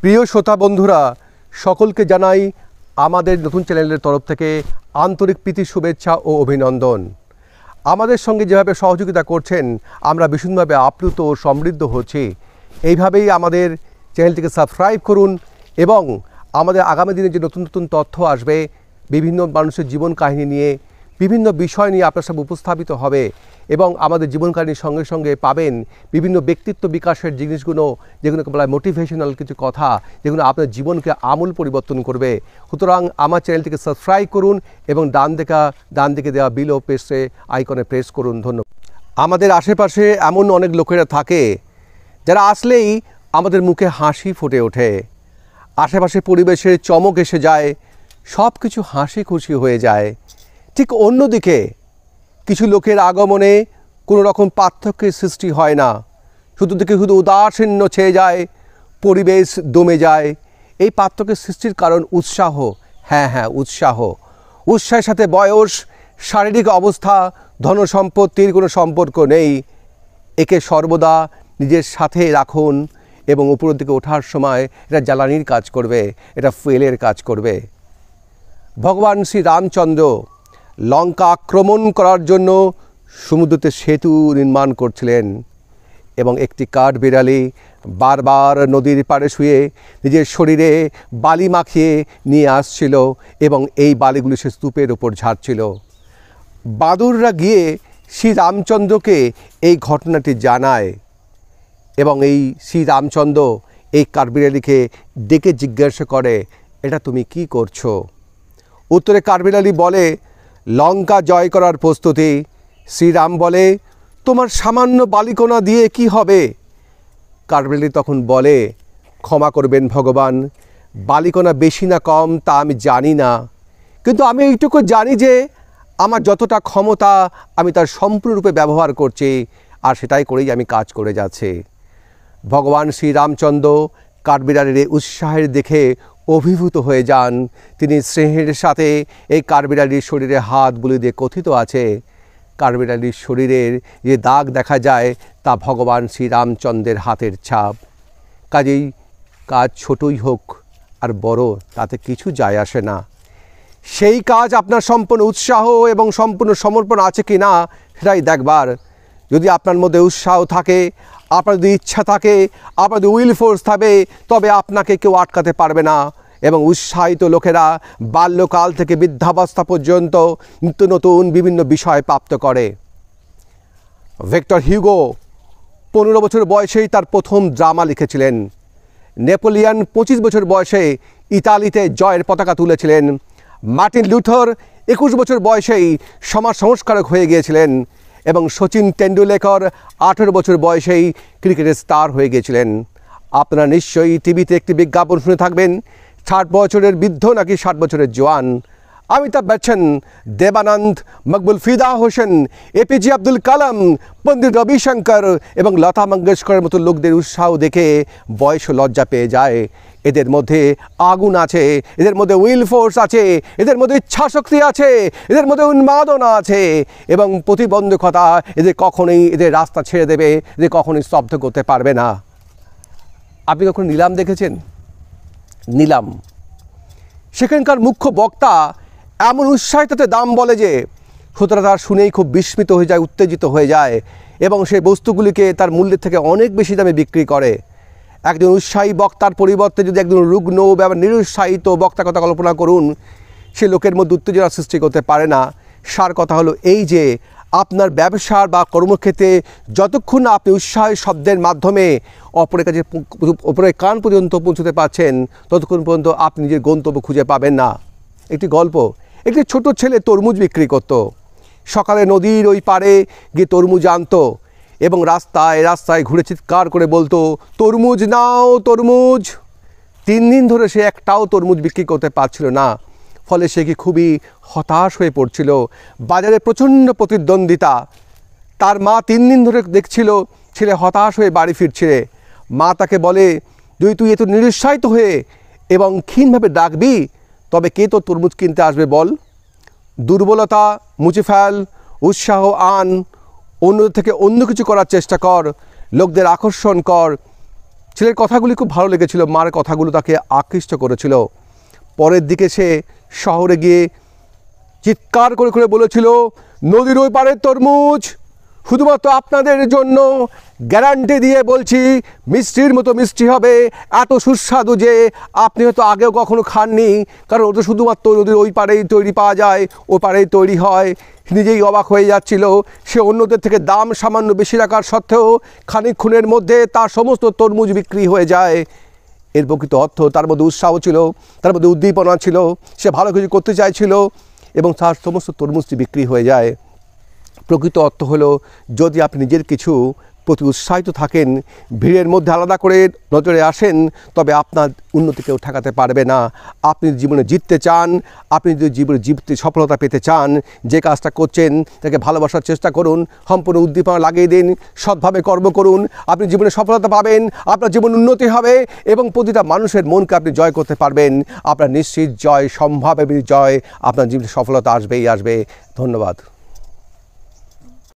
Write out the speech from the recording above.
প্রিয় শ্রোতা বন্ধুরা, সকলকে জানাই আমাদের নতুন চ্যানেলের তরফ থেকে আন্তরিক প্রীতি, শুভেচ্ছা ও অভিনন্দন। আমাদের সঙ্গে যেভাবে সহযোগিতা করছেন আমরা ভীষণভাবে আপ্লুত ও সমৃদ্ধ হচ্ছি। এইভাবেই আমাদের চ্যানেলটিকে সাবস্ক্রাইব করুন এবং আমাদের আগামী দিনে যে নতুন নতুন তথ্য আসবে, বিভিন্ন মানুষের জীবন কাহিনী নিয়ে, বিভিন্ন বিষয় নিয়ে আপনার সব উপস্থাপিত হবে এবং আমাদের জীবন কাহিনীর সঙ্গে সঙ্গে পাবেন বিভিন্ন ব্যক্তিত্ব বিকাশের জিনিসগুলো, যেগুলোকে বলা হয় মোটিভেশনাল কিছু কথা, যেগুলো আপনার জীবনকে আমূল পরিবর্তন করবে। সুতরাং আমার চ্যানেলটিকে সাবস্ক্রাইব করুন এবং ডান দিকে দেওয়া বিলো প্রেসে আইকনে প্রেস করুন। ধন্যবাদ। আমাদের আশেপাশে এমন অনেক লোকেরা থাকে যারা আসলেই আমাদের মুখে হাসি ফুটে ওঠে, আশেপাশে পরিবেশের চমক এসে যায়, সব কিছু হাসি খুশি হয়ে যায়। ঠিক অন্যদিকে কিছু লোকের আগমনে কোনো রকম পার্থক্যের সৃষ্টি হয় না, শুধু উদাসীন্য ছেয়ে যায়, পরিবেশ দমে যায়। এই পার্থক্যের সৃষ্টির কারণ উৎসাহ। হ্যাঁ, উৎসাহের সাথে বয়স, শারীরিক অবস্থা, ধনসম্পত্তির কোনো সম্পর্ক নেই। একে সর্বদা নিজের সাথে রাখুন এবং উপরের দিকে ওঠার সময় এটা জ্বালানির কাজ করবে, এটা ফুয়েলের কাজ করবে। ভগবান শ্রী রামচন্দ্র লঙ্কা আক্রমণ করার জন্য সমুদ্রতে সেতু নির্মাণ করছিলেন এবং একটি কাঠবিড়ালি বারবার নদীর পাড়ে শুয়ে নিজের শরীরে বালি মাখিয়ে নিয়ে আসছিল এবং এই বালিগুলি সে স্তূপের ওপর ঝাড়ছিল। বাদুড়রা গিয়ে শ্রী রামচন্দ্রকে এই ঘটনাটি জানায় এবং এই শ্রী রামচন্দ্র এই কাঠবিড়ালিকে ডেকে জিজ্ঞাসা করে, এটা তুমি কি করছো? উত্তরে কাঠবিড়ালি বলে, লঙ্কা জয় করার প্রস্তুতি। শ্রীরাম বলে, তোমার সামান্য বালিকণা দিয়ে কি হবে? কাঠবিড়ালি তখন বলে, ক্ষমা করবেন ভগবান, বালিকণা বেশি না কম তা আমি জানি না, কিন্তু আমি এইটুকু জানি যে আমার যতটা ক্ষমতা আমি তার সম্পূর্ণরূপে ব্যবহার করছি, আর সেটাই করেই আমি কাজ করে যাচ্ছি। ভগবান শ্রীরামচন্দ্র কাঠবিড়ালির উৎসাহের দেখে অভিভূত হয়ে যান। তিনি স্নেহের সাথে এই কাঠবিড়ালির শরীরে হাত বুলিয়ে দিয়ে কথিত আছে, কাঠবিড়ালির শরীরের যে দাগ দেখা যায় তা ভগবান শ্রীরামচন্দ্রের হাতের ছাপ। কাজেই কাজ ছোটই হোক আর বড় তাতে কিছু যায় আসে না। সেই কাজ আপনার সম্পূর্ণ উৎসাহ এবং সম্পূর্ণ সমর্পণ আছে কি না সেটাই দেখবার। যদি আপনার মধ্যে উৎসাহ থাকে, আপনার যদি ইচ্ছা থাকে, আপনার যদি উইল ফোর্স থাকে, তবে আপনাকে কেউ আটকাতে পারবে না। এবং উৎসাহিত লোকেরা বাল্যকাল থেকে বৃদ্ধাবস্থা পর্যন্ত নিত্য নতুন বিভিন্ন বিষয় প্রাপ্ত করে। ভিক্টর হিউগো 15 বছর বয়সেই তার প্রথম ড্রামা লিখেছিলেন। নেপোলিয়ন 25 বছর বয়সে ইতালিতে জয়ের পতাকা তুলেছিলেন। মার্টিন লুথার 21 বছর বয়সেই সমাজ সংস্কারক হয়ে গিয়েছিলেন এবং সচিন টেন্ডুলকর 18 বছর বয়সেই ক্রিকেটের স্টার হয়ে গিয়েছিলেন। আপনারা নিশ্চয়ই টিভিতে একটি বিজ্ঞাপন শুনে থাকবেন, 60 বছরের বৃদ্ধ নাকি 60 বছরের জওয়ান। অমিতাভ বচ্চন, দেবানন্দ, মকবুল ফিদা হোসেন, এপিজে আব্দুল কালাম, পণ্ডিত রবিশঙ্কর এবং লতা মঙ্গেশকরের মতো লোকদের উৎসাহ দেখে বয়স লজ্জা পেয়ে যায়। এদের মধ্যে আগুন আছে, এদের মধ্যে উইল ফোর্স আছে, এদের মধ্যে ইচ্ছাশক্তি আছে, এদের মধ্যে উন্মাদনা আছে এবং প্রতিবন্ধকতা এদের রাস্তা ছেড়ে দেবে, এদের কখনোই স্তব্ধ করতে পারবে না। আপনি কখনো নিলাম দেখেছেন? নিলাম, সেখানকার মুখ্য বক্তা এমন উৎসাহিততে দাম বলে যে শ্রোতারা তার শুনেই খুব বিস্মিত হয়ে যায়, উত্তেজিত হয়ে যায় এবং সেই বস্তুগুলিকে তার মূল্যের থেকে অনেক বেশি দামে বিক্রি করে। একজন উৎসাহী বক্তার পরিবর্তে যদি একজন রুগ্ন বা নিরুৎসাহিত বক্তার কথা কল্পনা করুন, সে লোকের মধ্যে উত্তেজনা সৃষ্টি করতে পারে না। সার কথা হলো এই যে আপনার ব্যবসার বা কর্মক্ষেত্রে যতক্ষণ না আপনি উৎসাহের শব্দের মাধ্যমে অপরের কান পর্যন্ত পৌঁছতে পারছেন, ততক্ষণ পর্যন্ত আপনি নিজের গন্তব্য খুঁজে পাবেন না। একটি গল্প, একটি ছোট ছেলে তরমুজ বিক্রি করত। সকালে নদীর ওই পাড়ে গিয়ে তরমুজ আনতো এবং রাস্তায় ঘুরে চিৎকার করে বলতো, তরমুজ নাও, তরমুজ। 3 দিন ধরে সে একটাও তরমুজ বিক্রি করতে পারছিল না। ফলে সে কি খুবই হতাশ হয়ে পড়ছিল। বাজারে প্রচণ্ড প্রতিদ্বন্দ্বিতা। তার মা 3 দিন ধরে দেখছিল ছেলে হতাশ হয়ে বাড়ি ফিরছে। মা তাকে বলে, যদি তুই এত নিরুৎসাহিত হয়ে এবং ক্ষীণভাবে ডাকবি তবে কে তো তরমুজ কিনতে আসবে বল? দুর্বলতা মুছে ফেল, উৎসাহ আন, অন্যদের থেকে অন্য কিছু করার চেষ্টা কর, লোকদের আকর্ষণ কর, ছেলের কথাগুলি খুব ভালো লেগেছিল, মার কথাগুলো তাকে আকৃষ্ট করেছিল। পরের দিকে সে শহরে গিয়ে চিৎকার করে করে বলেছিল, নদীর ওই পারের তরমুজ শুধুমাত্র আপনাদের জন্য, গ্যারান্টি দিয়ে বলছি মিষ্টির মতো মিষ্টি হবে, এত সুস্বাদু যে আপনি হয়তো আগেও কখনো খাননি, কারণ ওটা শুধুমাত্র নদীর ওই পাড়েই তৈরি পাওয়া যায়, ওই পাড়েই তৈরি হয়। নিজেই অবাক হয়ে যাচ্ছিল। সে অন্যদের থেকে দাম সামান্য বেশি রাখার সত্ত্বেও খানিকক্ষণের মধ্যে তার সমস্ত তরমুজ বিক্রি হয়ে যায়। এর প্রকৃত অর্থ তার মধ্যে উৎসাহ ছিল, তার মধ্যে উদ্দীপনা ছিল, সে ভালো কিছু করতে চাইছিল এবং তার সমস্ত তরমুজটি বিক্রি হয়ে যায়। প্রকৃত অর্থ হলো, যদি আপনি নিজের কিছু প্রতি উৎসাহিত থাকেন, ভিড়ের মধ্যে আলাদা করে নজরে আসেন, তবে আপনার উন্নতি কেউ ঠেকাতে পারবে না। আপনি জীবনে জিততে চান, আপনি যদি জীবনে জিততে সফলতা পেতে চান, যে কাজটা করছেন তাকে ভালোবাসার চেষ্টা করুন, সম্পূর্ণ উদ্দীপনা লাগিয়ে দিন, সৎভাবে কর্ম করুন, আপনি জীবনে সফলতা পাবেন, আপনার জীবন উন্নতি হবে এবং প্রতিটা মানুষের মনকে আপনি জয় করতে পারবেন। আপনার নিশ্চিত জয়, সম্ভাব্য জয়, আপনার জীবনে সফলতা আসবেই আসবে। ধন্যবাদ।